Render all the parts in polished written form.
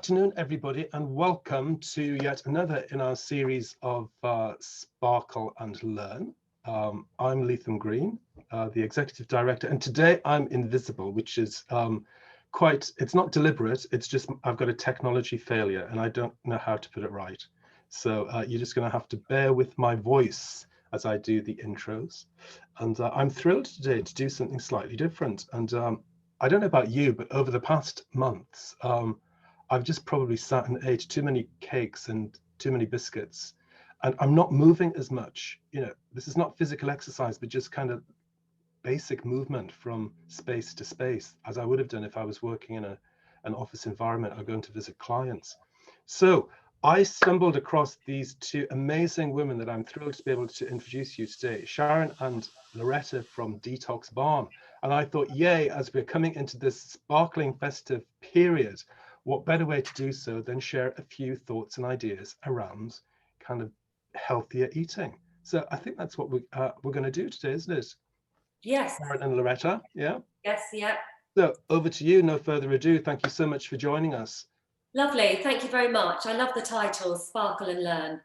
Afternoon, everybody, and welcome to yet another in our series of Sparkle and Learn. I'm Lethem Green, the Executive Director, and today I'm invisible, which is it's not deliberate, it's just I've got a technology failure and I don't know how to put it right. So you're just going to have to bear with my voice as I do the intros. And I'm thrilled today to do something slightly different. And I don't know about you, but over the past months, I've just probably sat and ate too many cakes and too many biscuits, and I'm not moving as much. You know, this is not physical exercise, but just kind of basic movement from space to space, as I would have done if I was working in an office environment or going to visit clients. So I stumbled across these two amazing women that I'm thrilled to be able to introduce you today, Sharon and Lauretta from Detox Barn. And I thought, yay, as we're coming into this sparkling festive period, what better way to do so than share a few thoughts and ideas around kind of healthier eating. So I think that's what we're going to do today, isn't it? Yes. Sharon and Lauretta, yeah? Yes, yeah. So over to you, no further ado. Thank you so much for joining us. Lovely, thank you very much. I love the title, Sparkle and Learn.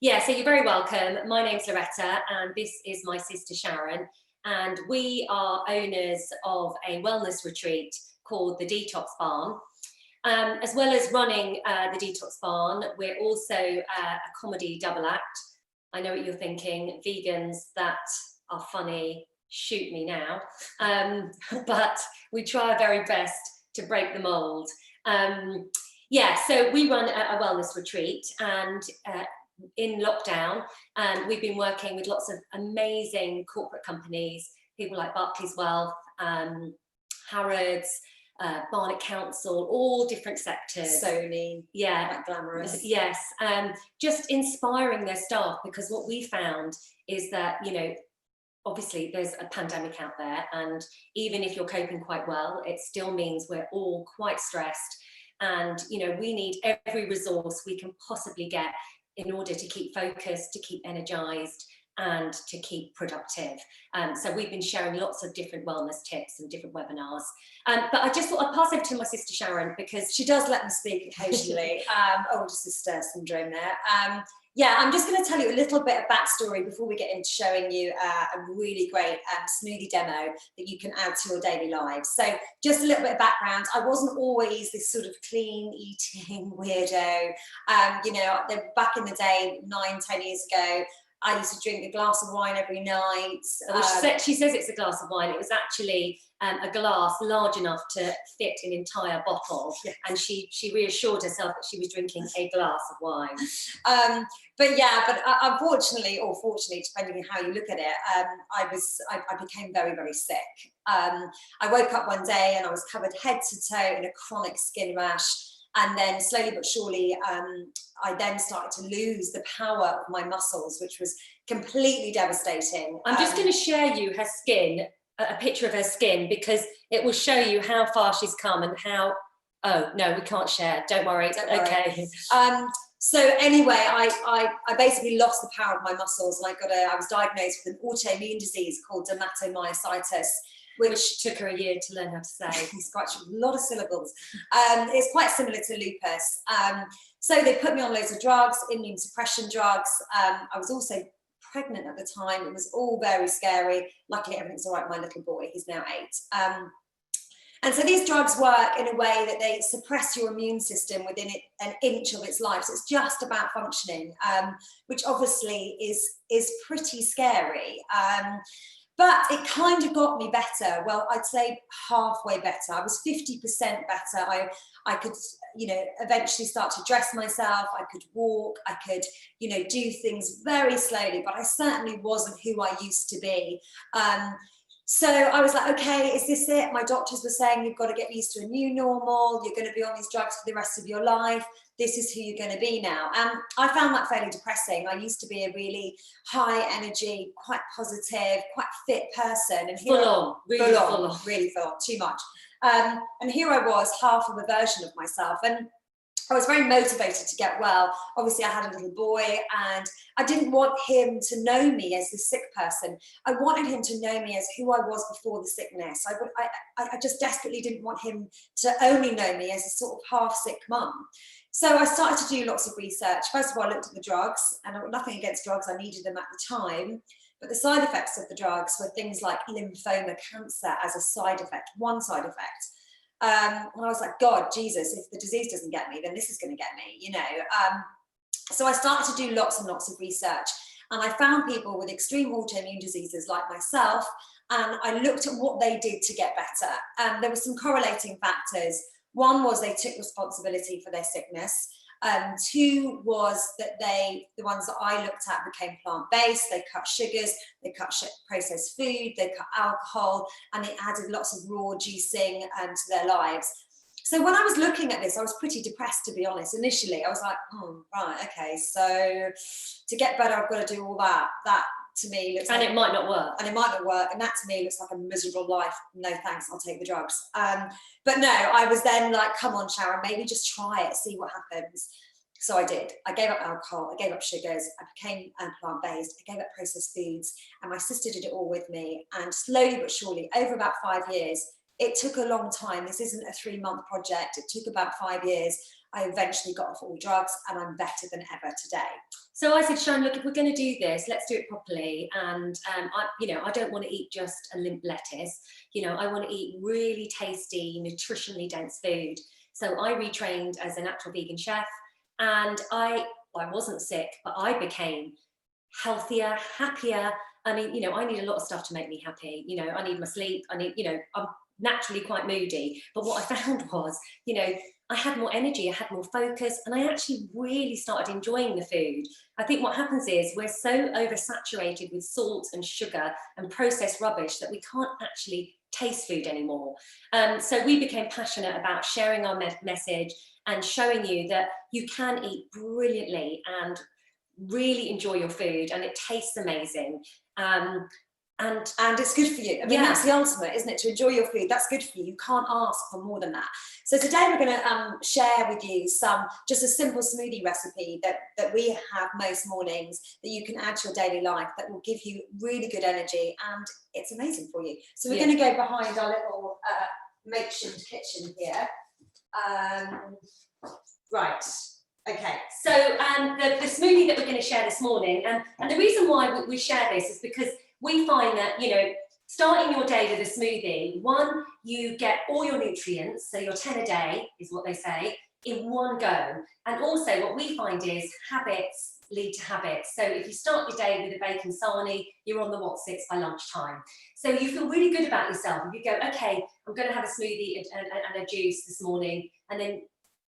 Yeah, so you're very welcome. My name's Lauretta and this is my sister Sharon. And we are owners of a wellness retreat called the Detox Barn. As well as running the Detox Barn, we're also a comedy double act. I know what you're thinking, vegans that are funny, shoot me now. But we try our very best to break the mold. Yeah, so we run a wellness retreat, and in lockdown, we've been working with lots of amazing corporate companies, people like Barclays Wealth, Harrods, Barnet Council, all different sectors. Sony, yeah, quite glamorous. Yes, just inspiring their staff, because what we found is that, you know, obviously there's a pandemic out there, and even if you're coping quite well, it still means we're all quite stressed, and you know, we need every resource we can possibly get in order to keep focused, to keep energized, and to keep productive. So we've been sharing lots of different wellness tips and different webinars. But I just thought I'd pass over to my sister Sharon, because She does let me speak occasionally. Older sister syndrome there. Yeah, I'm just going to tell you a little bit of backstory before we get into showing you a really great smoothie demo that you can add to your daily lives. So just a little bit of background. I wasn't always this sort of clean eating weirdo. You know, back in the day, 9-10 years ago, I used to drink a glass of wine every night. She says it's a glass of wine. It was actually a glass large enough to fit an entire bottle. Yes. And she reassured herself that she was drinking a glass of wine. But unfortunately, or fortunately, depending on how you look at it, I became very, very sick. I woke up one day and I was covered head to toe in a chronic skin rash. And then slowly but surely, I then started to lose the power of my muscles, which was completely devastating. I'm just going to share you her skin, a picture of her skin, because it will show you how far she's come and how, oh, no, we can't share. Don't worry. Okay. So anyway, I basically lost the power of my muscles, and I was diagnosed with an autoimmune disease called dermatomyositis, which took her a year to learn how to say. He's quite a lot of syllables. It's quite similar to lupus. So they put me on loads of drugs, immune suppression drugs. I was also pregnant at the time. It was all very scary. Luckily, everything's all right. My little boy, he's now 8. And so these drugs work in a way that they suppress your immune system within an inch of its life. So it's just about functioning, which obviously is pretty scary. But it kind of got me better. Well, I'd say halfway better. I was 50% better. I could, you know, eventually start to dress myself. I could walk. I could, you know, do things very slowly. But I certainly wasn't who I used to be. So I was like, okay, is this it? My doctors were saying you've got to get used to a new normal. You're going to be on these drugs for the rest of your life. This is who you're going to be now. And I found that fairly depressing. I used to be a really high energy, quite positive, quite fit person. And full on, really full on, too much. And here I was, half of a version of myself. And I was very motivated to get well. Obviously, I had a little boy and I didn't want him to know me as the sick person. I wanted him to know me as who I was before the sickness. I just desperately didn't want him to only know me as a sort of half sick mum. So I started to do lots of research. First of all, I looked at the drugs, and I've got nothing against drugs. I needed them at the time. But the side effects of the drugs were things like lymphoma, cancer as a side effect, one side effect. And I was like, God, Jesus, if the disease doesn't get me, then this is going to get me, you know. So I started to do lots and lots of research, and I found people with extreme autoimmune diseases like myself, and I looked at what they did to get better. And there were some correlating factors. One was they took responsibility for their sickness. Two was that the ones that I looked at became plant-based. They cut sugars, they cut processed food, they cut alcohol, and they added lots of raw juicing to their lives. So when I was looking at this, I was pretty depressed, to be honest. Initially, I was like, oh, right, okay, so to get better, I've got to do all that. That to me looks like, it might not work. And it might not work. And that to me looks like a miserable life. No thanks, I'll take the drugs. But no, I was then like, come on, Sharon, maybe just try it, see what happens. So I did. I gave up alcohol, I gave up sugars, I became plant-based, I gave up processed foods, and my sister did it all with me. And slowly but surely, over about 5 years, it took a long time. This isn't a 3-month project. It took about 5 years. I eventually got off all drugs, and I'm better than ever today. So I said, Sharon, look, if we're going to do this, let's do it properly. And I don't want to eat just a limp lettuce. I want to eat really tasty, nutritionally dense food. So I retrained as a natural vegan chef, and I wasn't sick, but I became healthier, happier. I mean, I need a lot of stuff to make me happy. I need my sleep. I'm naturally quite moody. But what I found was, I had more energy, I had more focus, and I actually really started enjoying the food. I think what happens is we're so oversaturated with salt and sugar and processed rubbish that we can't actually taste food anymore. So we became passionate about sharing our message and showing you that you can eat brilliantly and really enjoy your food, and it tastes amazing. And it's good for you. I mean, that's the ultimate, isn't it? To enjoy your food, that's good for you. You can't ask for more than that. So today we're going to share with you just a simple smoothie recipe that we have most mornings that you can add to your daily life that will give you really good energy, and it's amazing for you. So we're going to go behind our little makeshift kitchen here. Right. Okay. So the smoothie that we're going to share this morning, and the reason why we share this is because we find that, starting your day with a smoothie, one, you get all your nutrients, so your 10 a day is what they say, in one go. And also what we find is habits lead to habits. So if you start your day with a bacon sarnie, you're on the Watsits by lunchtime. So you feel really good about yourself. If you go, okay, I'm going to have a smoothie and a juice this morning, and then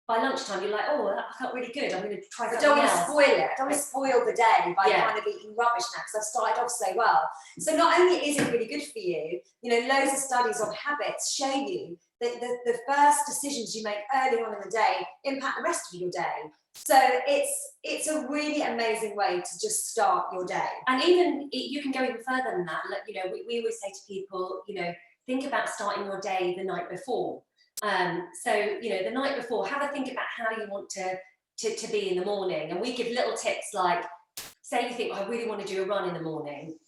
by lunchtime, you're like, oh, I felt really good. I'm going to try something else. I don't want to spoil it. I don't want to spoil the day by kind of eating rubbish now, because I've started off so well. So not only is it really good for you, loads of studies on habits show you that the first decisions you make early on in the day impact the rest of your day. So it's a really amazing way to just start your day. And even you can go even further than that. Like, we always say to people, think about starting your day the night before. So, the night before, have a think about how you want to be in the morning. And we give little tips like, say you think, I really want to do a run in the morning.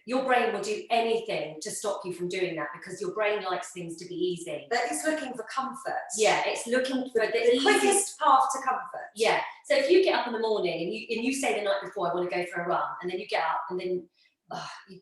Your brain will do anything to stop you from doing that, because your brain likes things to be easy. But it's looking for comfort. Yeah, it's looking for the quickest path to comfort. Yeah. So if you get up in the morning and you say the night before, I want to go for a run, and then you get up and then,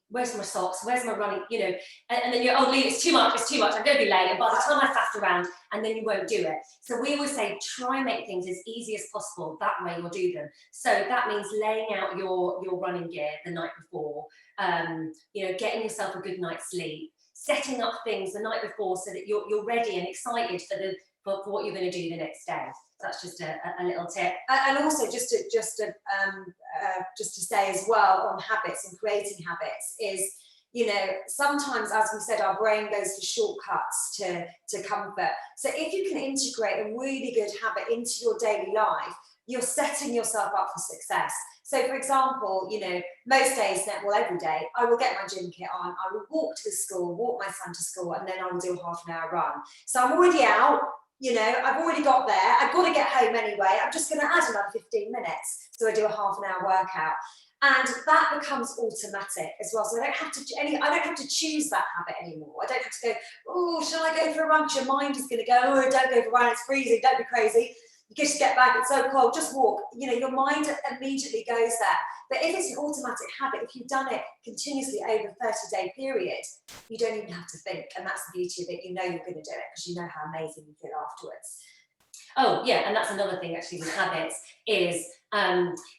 where's my socks, where's my running, and then you're, oh, Lee, it's too much, I'm going to be late, and by the time I faffed around, and then you won't do it. So we always say, try and make things as easy as possible, that way you'll do them. So that means laying out your running gear the night before, getting yourself a good night's sleep, setting up things the night before so that you're ready and excited for what you're going to do the next day. That's just a little tip. And also just to say as well on habits and creating habits is, sometimes, as we said, our brain goes for shortcuts to comfort. So if you can integrate a really good habit into your daily life, you're setting yourself up for success. So for example, most days, well, every day, I will get my gym kit on, I will walk to the school, walk my son to school, and then I will do a half an hour run. So I'm already out, You know, I've already got there. I've got to get home anyway. I'm just going to add another 15 minutes. So I do a half an hour workout. And that becomes automatic as well. So I don't have to choose that habit anymore. I don't have to go, oh, shall I go for a run? Your mind is going to go, oh, don't go for a run. It's freezing. Don't be crazy. You just get back. It's so cold. Just walk. You know, your mind immediately goes there. But if it's an automatic habit, if you've done it continuously over a 30-day period, you don't even have to think. And that's the beauty of it. You know you're going to do it because you know how amazing you feel afterwards. Oh, yeah, and that's another thing actually with habits is,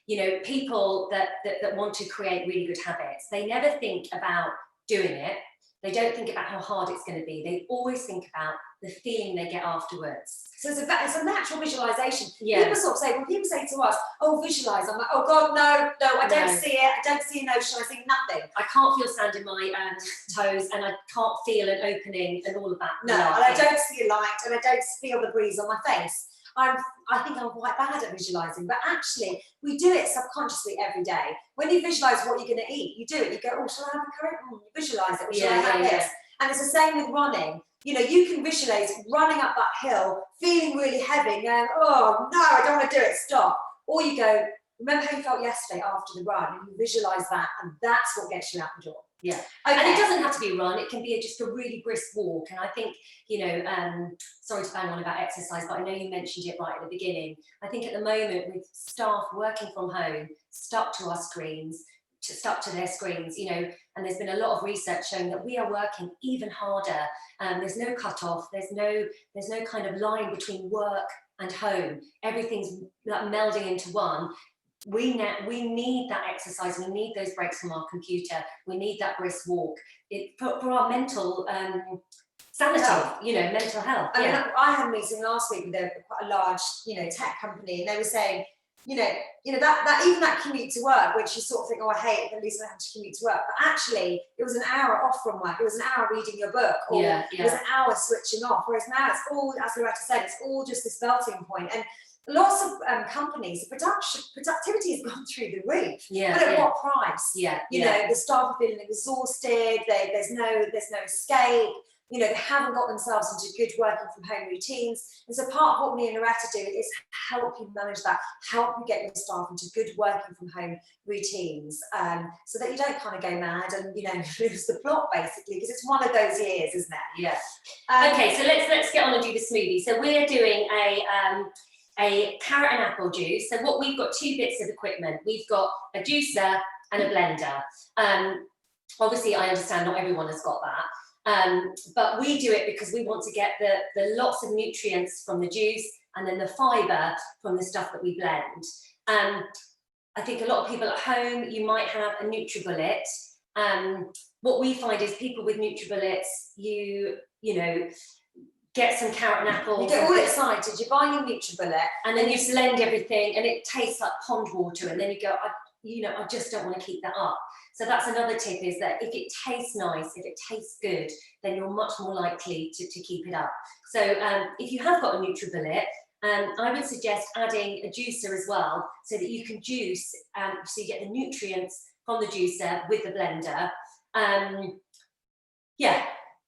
you know, people that want to create really good habits, they never think about doing it. They don't think about how hard it's going to be. They always think about the feeling they get afterwards. So it's a natural visualization. Yeah. People sort of say, when people say to us, oh, visualize, I'm like, oh God, no, I don't see it. I don't see an ocean. I see nothing. I can't feel sand in my toes, and I can't feel an opening and all of that. No, and I don't see a light, and I don't feel the breeze on my face. I think I'm quite bad at visualizing, but actually we do it subconsciously every day. When you visualize what you're going to eat, you do it. You go, oh, shall I have a curry? You visualize it. Or shall I have this? And it's the same with running. You know, you can visualize running up that hill, feeling really heavy, going, oh no, I don't want to do it, stop. Or you go, remember how you felt yesterday after the run, and you visualize that, and that's what gets you out the door. Yeah, okay. And it doesn't have to be a run, it can be just a really brisk walk. And I think, you know, sorry to bang on about exercise, but I know you mentioned it right at the beginning. I think at the moment with staff working from home, stuck to our screens, stuck to their screens, you know, and there's been a lot of research showing that we are working even harder. There's no cut-off, there's no kind of line between work and home. Everything's like melding into one. We need that exercise. We need those breaks from our computer. We need that brisk walk for our mental sanity, you know, mental health. I mean, I had a meeting last week with quite a large, you know, tech company, and they were saying, you know that even that commute to work, which you sort of think, oh, I hate it, at least I have to commute to work. But actually, it was an hour off from work. It was an hour reading your book, or it was an hour switching off. Whereas now it's all, as Lauretta said, it's all just this melting point. And lots of companies, productivity has gone through the roof. But at what price? You know, the staff are feeling exhausted. There's no escape. You know, they haven't got themselves into good working from home routines. And so part of what me and Lauretta do is help you manage that, help you get your staff into good working from home routines, so that you don't kind of go mad and, you know, lose the plot basically, because it's one of those years, isn't it? Yeah. Okay, so let's get on and do the smoothie. So we're doing a carrot and apple juice. So what we've got, two bits of equipment. We've got a juicer and a blender. Obviously, I understand not everyone has got that. But we do it because we want to get the lots of nutrients from the juice and then the fibre from the stuff that we blend. I think a lot of people at home, you might have a NutriBullet. What we find is people with NutriBullets, you know, get some carrot and apple. You get all excited, you buy your NutriBullet. And then you blend everything and it tastes like pond water, and then you go, I just don't want to keep that up. So that's another tip, is that if it tastes nice, if it tastes good, then you're much more likely to keep it up. So if you have got a NutriBullet, I would suggest adding a juicer as well, so that you can juice, so you get the nutrients from the juicer with the blender.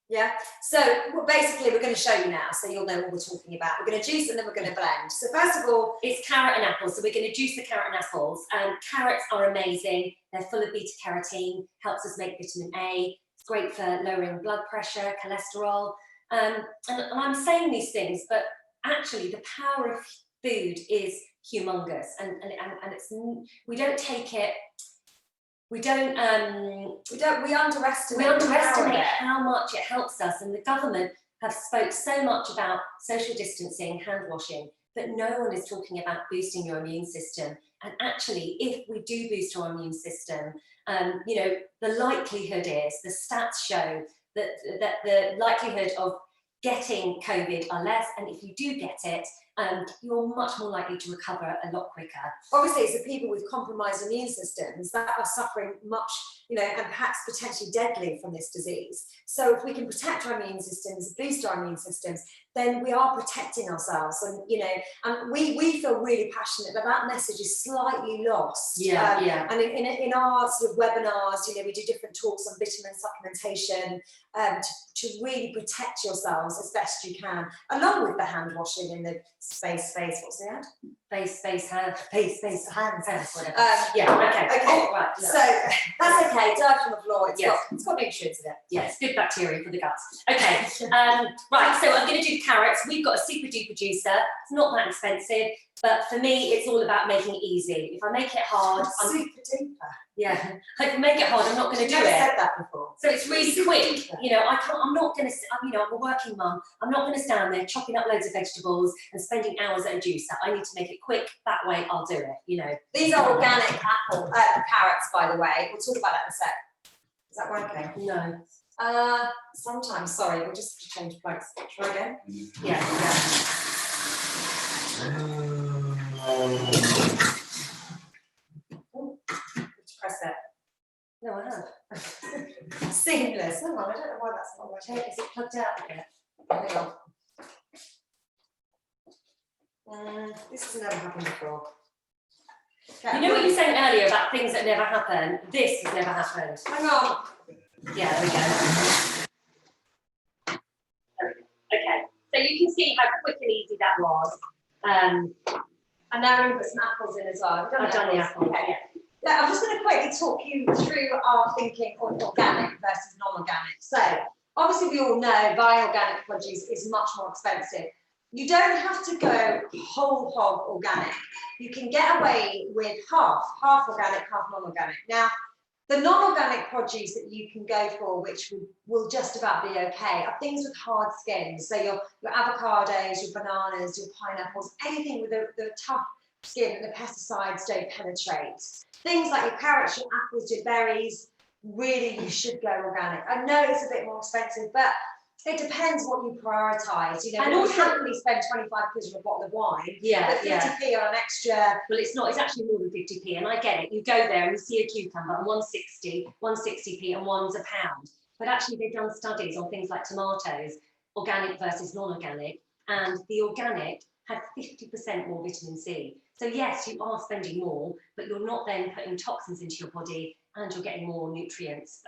Yeah, so basically we're going to show you now, so you'll know what we're talking about. We're going to juice and then we're going to blend. So first of all, it's carrot and apples. So we're going to juice the carrot and apples. Carrots are amazing. They're full of beta carotene, helps us make vitamin A. It's great for lowering blood pressure, cholesterol. And I'm saying these things, but actually the power of food is humongous, and it's, we don't take it. We underestimate how much it helps us, and the government have spoke so much about social distancing, hand washing, but no one is talking about boosting your immune system. And actually, if we do boost our immune system, you know, the likelihood is, the stats show that the likelihood of getting COVID are less, and if you do get it, you're much more likely to recover a lot quicker. Obviously, it's the people with compromised immune systems that are suffering much, you know, and perhaps potentially deadly from this disease. So if we can protect our immune systems, boost our immune systems, then we are protecting ourselves. And, you know, and we feel really passionate that that message is slightly lost. Yeah. And in our sort of webinars, you know, we do different talks on vitamin supplementation to really protect yourselves as best you can, along with the hand washing and the face, what's the hand? Face, hands, whatever. Okay. Right. So that's okay. Dive from the floor. It's got nutrients in it. Yeah, it's good bacteria for the guts. Okay. Right. So I'm going to do carrots. We've got a super duper juicer. It's not that expensive, but for me, it's all about making it easy. If I make it hard, Super duper. Yeah, if I make it hard, I'm not going to do it. I've said that before. So it's really quick. You know, I'm not going to, you know, I'm a working mum. I'm not going to stand there chopping up loads of vegetables and spending hours at a juicer. I need to make it quick. That way I'll do it, you know. These are organic carrots, by the way. We'll talk about that in a sec. Is that right, okay? No. Sometimes, sorry, we'll just have to change plugs. Try again? Yeah. Press it. No, I have. Seamless. Hang on, I don't know why that's not working. Is it plugged out yet? Hang on. This has never happened before. Okay. You know what you were saying earlier about things that never happen? This has never happened. Hang on. Yeah, there we go. Okay, so you can see how quick and easy that was. And now we're going to put some apples in as well. I've done the apples. Okay. Yeah, I'm just going to quickly talk you through our thinking on organic versus non-organic. So, obviously we all know buying organic produce is much more expensive. You don't have to go whole hog organic. You can get away with half organic, half non-organic. Now, the non-organic produce that you can go for, which will just about be okay, are things with hard skins. So your avocados, your bananas, your pineapples, anything with the tough skin that the pesticides don't penetrate. Things like your carrots, your apples, your berries, really you should go organic. I know it's a bit more expensive, but it depends what you prioritise. You know, and also happily spend 25 quid on a bottle of wine. Yeah, but 50p on an extra. Well, it's not. It's actually more than 50p, and I get it. You go there and you see a cucumber, and 160p, and one's £1. But actually, they've done studies on things like tomatoes, organic versus non-organic, and the organic had 50% more vitamin C. So yes, you are spending more, but you're not then putting toxins into your body, and you're getting more nutrients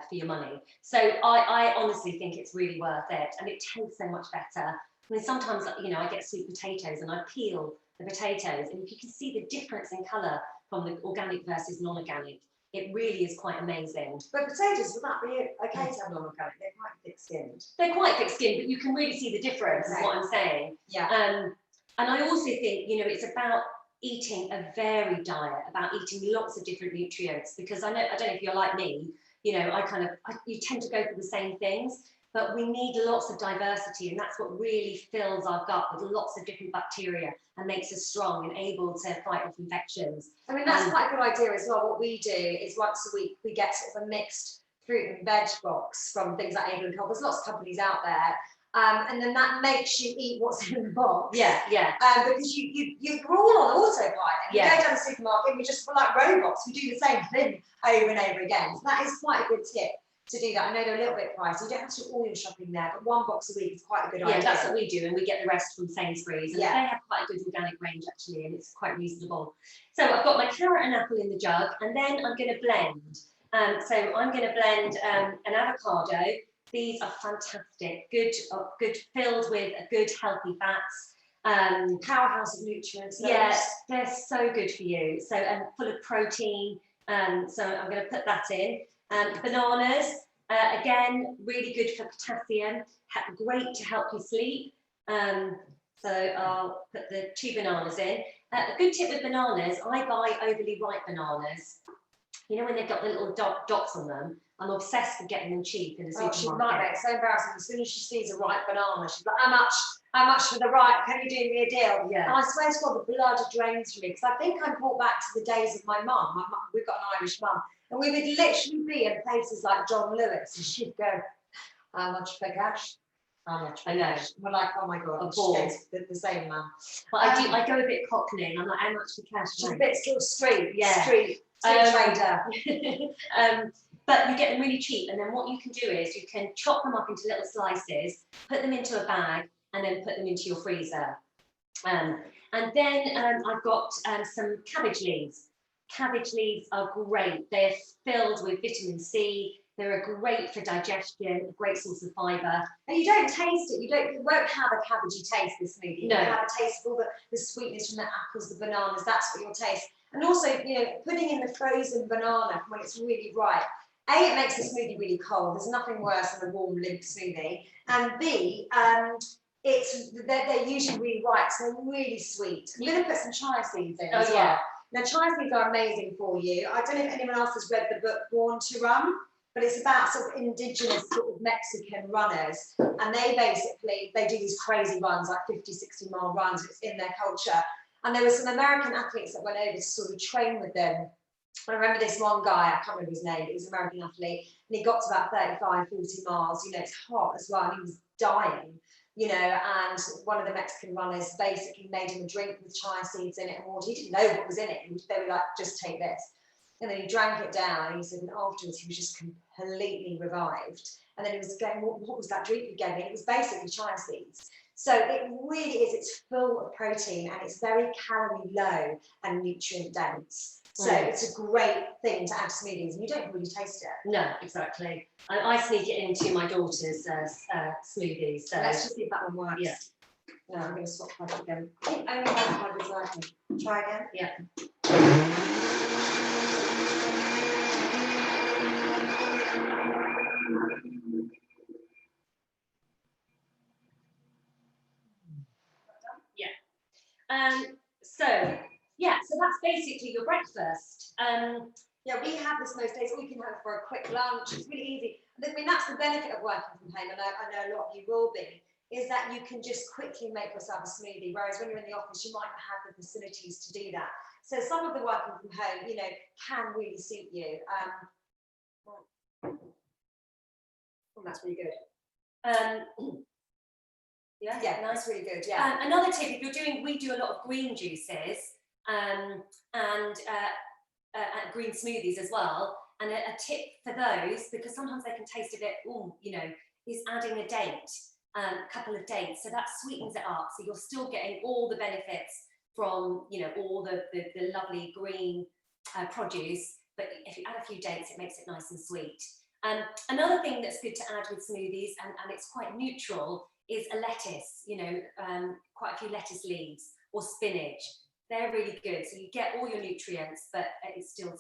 for your money. So I honestly think it's really worth it, and it tastes so much better. I mean, sometimes, you know, I get sweet potatoes and I peel the potatoes, and if you can see the difference in colour from the organic versus non-organic, it really is quite amazing. But potatoes, would that be okay to have non-organic? They're quite thick-skinned. They're quite thick-skinned, but you can really see the difference, is what I'm saying. Yeah. And I also think, you know, it's about eating a varied diet, about eating lots of different nutrients, because I don't know if you're like me, you know, you tend to go for the same things, but we need lots of diversity, and that's what really fills our gut with lots of different bacteria and makes us strong and able to fight off infections. I mean, that's quite a good idea as well. What we do is once a week we get sort of a mixed fruit and veg box from things like Able and Co. There's lots of companies out there. And then that makes you eat what's in the box. Yeah. Because you're all on autopilot. You go down the supermarket and we just, we're like robots. We do the same thing over and over again. So that is quite a good tip to do that. I know they're a little bit pricey. You don't have to do all your shopping there, but one box a week is quite a good idea. Yeah, that's what we do, and we get the rest from Sainsbury's. And they have quite a good organic range actually, and it's quite reasonable. So I've got my carrot and apple in the jug, and then I'm going to blend. So I'm going to blend an avocado. These are fantastic, good, filled with good healthy fats. Powerhouse of nutrients. Yes, they're so good for you. So full of protein. So I'm going to put that in. Bananas, again, really good for potassium. Great to help you sleep. So I'll put the 2 bananas in. A good tip with bananas, I buy overly ripe bananas. You know when they've got the little dots on them? I'm obsessed with getting them cheap in the supermarket. She's like, it's so embarrassing. As soon as she sees a ripe banana, she's like, how much for the ripe? Can you do me a deal? Yeah. And I swear to God, the blood drains from me, because I think I'm brought back to the days of my mum. We've got an Irish mum, and we would literally be in places like John Lewis, and she'd go, how much for cash? How much? I know. We're like, oh my God, A ball. the same amount. But I go a bit cockney. I'm like, how much for cash? She's a bit still street Yeah. street trader. But you get them really cheap, and then what you can do is you can chop them up into little slices, put them into a bag, and then put them into your freezer. And then I've got some cabbage leaves. Cabbage leaves are great. They're filled with vitamin C. They're great for digestion, a great source of fibre. And you don't taste it. You won't have a cabbagey taste, this smoothie. No. You have a taste of all the sweetness from the apples, the bananas. That's what you'll taste. And also, putting in the frozen banana when it's really ripe. A, it makes the smoothie really cold. There's nothing worse than a warm, limp smoothie. And B, they're usually really ripe, so they're really sweet. I'm going to put some chia seeds in as well. Now, chia seeds are amazing for you. I don't know if anyone else has read the book Born to Run, but it's about sort of indigenous sort of Mexican runners. And they do these crazy runs, like 50, 60-mile runs. It's in their culture. And there were some American athletes that went over to sort of train with them. I remember this one guy, I can't remember his name, but he was an American athlete, and he got to about 35, 40 miles, it's hot as well, and he was dying, and one of the Mexican runners basically made him a drink with chia seeds in it and water. He didn't know what was in it. They were like, just take this. And then he drank it down, and he said, and afterwards he was just completely revived. And then he was going, what was that drink you gave me? And it was basically chia seeds. So it really is, it's full of protein, and it's very calorie low and nutrient dense. So it's a great thing to add to smoothies, and you don't really taste it. No, exactly. I sneak it into my daughter's smoothies. So let's just see if that one works. Yeah. No, I'm going to swap that again. I think only one part is working. Try again. Yeah. So that's basically your breakfast. We have this most days. We can have it for a quick lunch. It's really easy. I mean, that's the benefit of working from home, and I know a lot of you will be, is that you can just quickly make yourself a smoothie, whereas when you're in the office, you might not have the facilities to do that. So some of the working from home, can really suit you. That's really good. Yeah, that's really good. Yeah. Another tip, if you're doing, we do a lot of green juices and green smoothies as well. And a tip for those, because sometimes they can taste a bit, is adding a date, a couple of dates. So that sweetens it up. So you're still getting all the benefits from, all the lovely green produce. But if you add a few dates, it makes it nice and sweet. Another thing that's good to add with smoothies, and it's quite neutral, is a lettuce, quite a few lettuce leaves or spinach. They're really good. So you get all your nutrients, but it still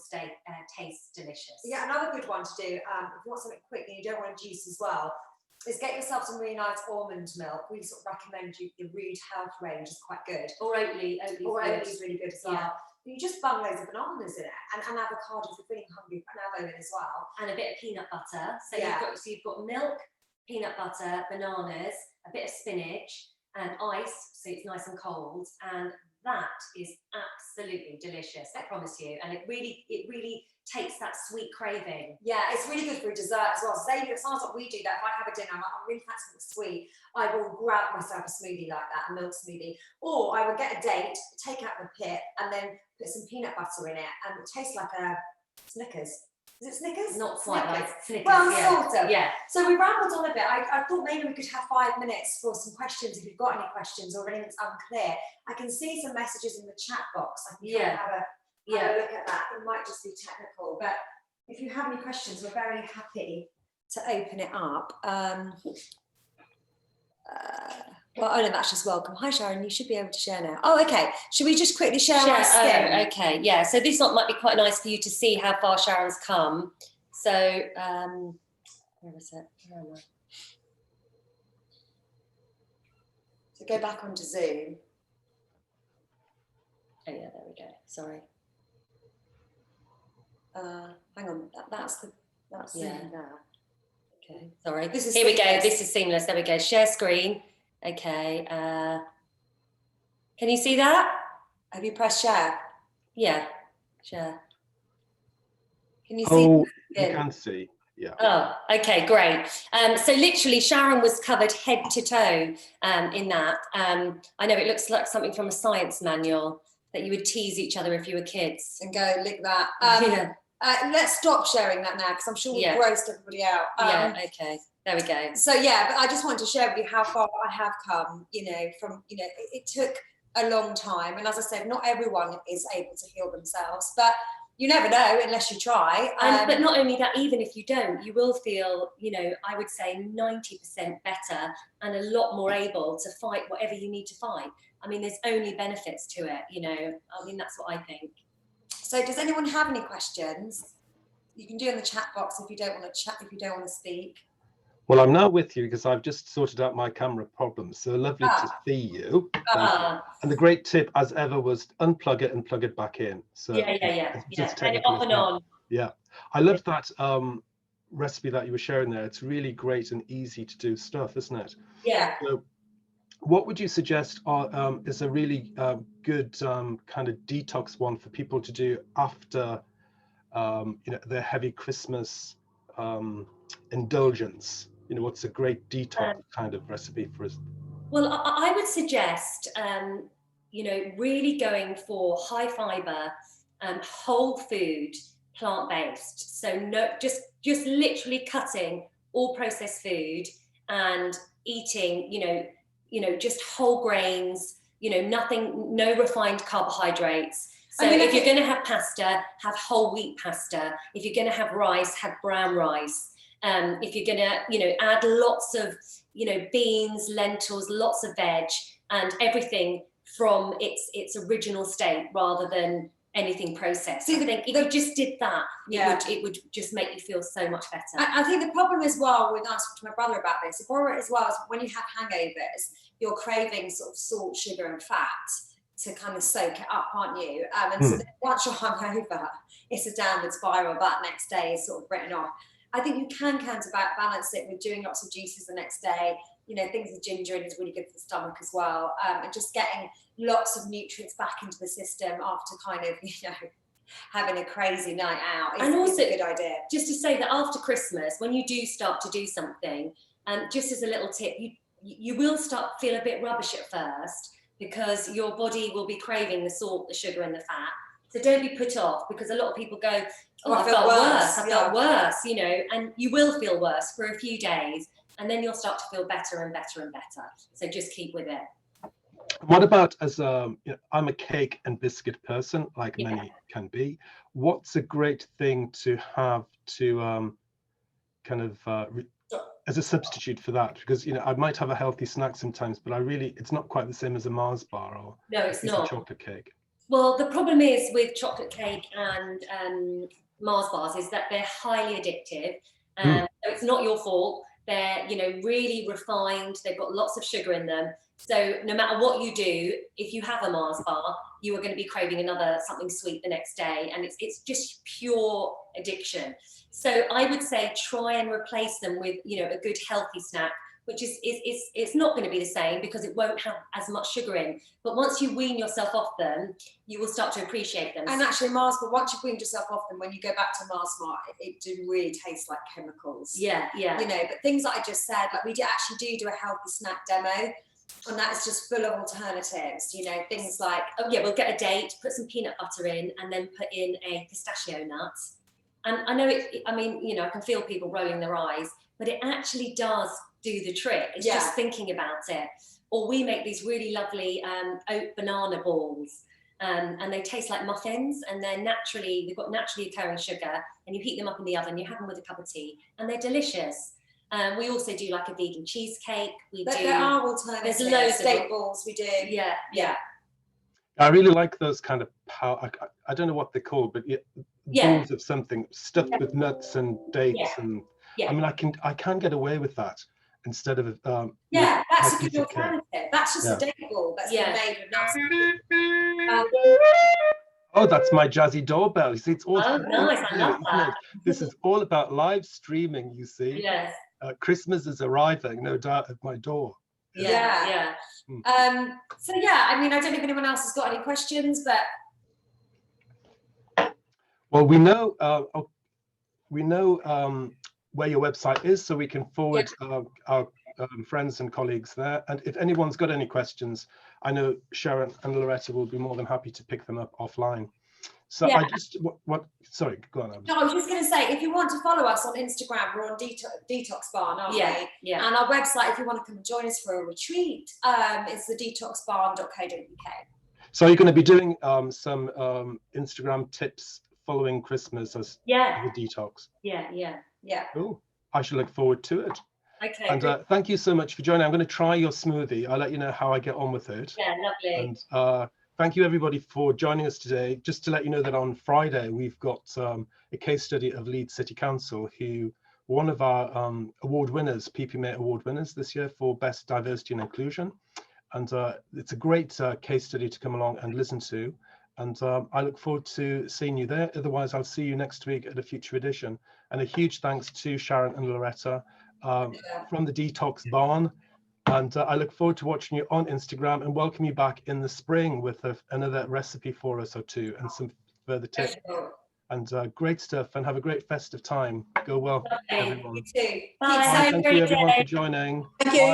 tastes delicious. Yeah, another good one to do, if you want something quick and you don't want a juice as well, is get yourself some really nice almond milk. We sort of recommend the Rude Health range is quite good. Or Oatly. Oatly's really good as well. Yeah. You just bung loads of bananas in it, and avocados. If you're feeling hungry, put an avo in as well. And a bit of peanut butter. So you've got milk, peanut butter, bananas, a bit of spinach, and ice, so it's nice and cold. And that is absolutely delicious, I promise you. And it really takes that sweet craving. Yeah, it's really good for a dessert as well. So sometimes what we do that, if I have a dinner, I'm really fancy something sweet, I will grab myself a smoothie like that, a milk smoothie. Or I will get a date, take out the pit, and then put some peanut butter in it, and it tastes like a Snickers. Is it Snickers? Not quite like Snickers. Well, sort of. Yeah. So we rambled on a bit. I thought maybe we could have 5 minutes for some questions. If you've got any questions or anything that's unclear, I can see some messages in the chat box. I can have a look at that. It might just be technical, but if you have any questions, we're very happy to open it up. That's just welcome. Hi, Sharon. You should be able to share now. Oh, okay. Should we just quickly share our skin? Okay. Yeah. So this might be quite nice for you to see how far Sharon's come. So, where is it? Where am I? So go back onto Zoom. Oh yeah, there we go. Sorry. Hang on. That's Zoom there. Okay. Sorry. This is Here we go. seamless. This is seamless. There we go. Share screen. Okay. Can you see that? Have you pressed share? Yeah. Share. Can you see? Oh, you can see. Yeah. Oh, okay, great. So literally Sharon was covered head to toe in that. I know it looks like something from a science manual that you would tease each other if you were kids. And go, lick that. Yeah. Let's stop sharing that now, because I'm sure we've grossed everybody out. Yeah, okay, there we go. So yeah, but I just wanted to share with you how far I have come, from, it took a long time. And as I said, not everyone is able to heal themselves, but you never know unless you try. But not only that, even if you don't, you will feel, I would say 90% better and a lot more able to fight whatever you need to fight. I mean, there's only benefits to it, I mean, that's what I think. So does anyone have any questions? You can do it in the chat box if you don't want to chat, if you don't want to speak. Well, I'm now with you because I've just sorted out my camera problems. So lovely to see you. And the great tip, as ever, was unplug it and plug it back in. So yeah. Turn it off and on. Yeah, I loved that recipe that you were sharing there. It's really great and easy to do stuff, isn't it? Yeah. So what would you suggest is a really good kind of detox one for people to do after their heavy Christmas indulgence? What's a great detox kind of recipe for us? Well, I would suggest, really going for high fiber, whole food, plant-based. So no, just literally cutting all processed food and eating, just whole grains, nothing, no refined carbohydrates. So if you're going to have pasta, have whole wheat pasta. If you're going to have rice, have brown rice. If you're going to, add lots of, beans, lentils, lots of veg, and everything from its original state rather than anything processed. So I think if you just did that, it would just make you feel so much better. I think the problem as well, when I spoke to my brother about this, as well is when you have hangovers, you're craving sort of salt, sugar, and fat to kind of soak it up, aren't you? And so once you're hungover, it's a downward spiral. That next day is sort of written off. I think you can counterbalance it with doing lots of juices the next day. Things with ginger in is really good for the stomach as well. And just getting lots of nutrients back into the system after kind of, having a crazy night out is a good idea. Just to say that after Christmas, when you do start to do something, just as a little tip, you will start to feel a bit rubbish at first because your body will be craving the salt, the sugar and the fat. So don't be put off, because a lot of people go, oh, I felt worse, I felt worse, and you will feel worse for a few days, and then you'll start to feel better and better and better. So just keep with it. What about as I'm a cake and biscuit person, like many can be. What's a great thing to have to as a substitute for that? Because I might have a healthy snack sometimes, but it's not quite the same as a Mars bar or a chocolate cake. Well, the problem is with chocolate cake and Mars bars is that they're highly addictive. So it's not your fault. They're, really refined. They've got lots of sugar in them. So no matter what you do, if you have a Mars bar, you are going to be craving something sweet the next day. And it's just pure addiction. So I would say try and replace them with, a good healthy snack, which is it's not going to be the same because it won't have as much sugar in. But once you wean yourself off them, you will start to appreciate them. And actually, Mars bar, once you've weaned yourself off them, when you go back to Mars bar, it do really taste like chemicals. Yeah. But things that I just said, like we do a healthy snack demo, and that is just full of alternatives. Things like we'll get a date, put some peanut butter in, and then put in a pistachio nut. And I know I can feel people rolling their eyes, but it actually does do the trick. It's just thinking about it. Or we make these really lovely oat banana balls, and they taste like muffins, and they've got naturally occurring sugar, and you heat them up in the oven, you have them with a cup of tea, and they're delicious. We also do like a vegan cheesecake. There are alternatives. There's loads of steak balls we do. Yeah. I really like those kind of I don't know what they're called, but balls of something stuffed with nuts and dates and I can get away with that instead of that's a good alternative. That's just a date ball that's been made with nuts. Oh, that's my jazzy doorbell. You see, it's all nice. I love that. This is all about live streaming, you see. Yes. Christmas is arriving, no doubt, at my door. Yeah. So I don't know if anyone else has got any questions, but well, we know where your website is so we can forward our friends and colleagues there. And if anyone's got any questions, I know Sharon and Lauretta will be more than happy to pick them up offline. So I just, sorry, go on. No, I was just going to say, if you want to follow us on Instagram, we're on Detox Barn, aren't we? Yeah. And our website, if you want to come and join us for a retreat, it's the detoxbarn.co.uk. So you're going to be doing some Instagram tips following Christmas as the detox. Yeah. Cool. I shall look forward to it. Okay. And thank you so much for joining. I'm going to try your smoothie. I'll let you know how I get on with it. Yeah, lovely. And thank you everybody for joining us today. Just to let you know that on Friday, we've got a case study of Leeds City Council, who one of our award winners, PPMA award winners this year for Best Diversity and Inclusion. And it's a great case study to come along and listen to. And I look forward to seeing you there. Otherwise, I'll see you next week at a future edition. And a huge thanks to Sharon and Lauretta from the Detox Barn. And I look forward to watching you on Instagram and welcome you back in the spring with another recipe for us or two and some further tips. And great stuff, and have a great festive time. Go well, everyone. You too. Bye. Thank you everyone for joining. Thank you.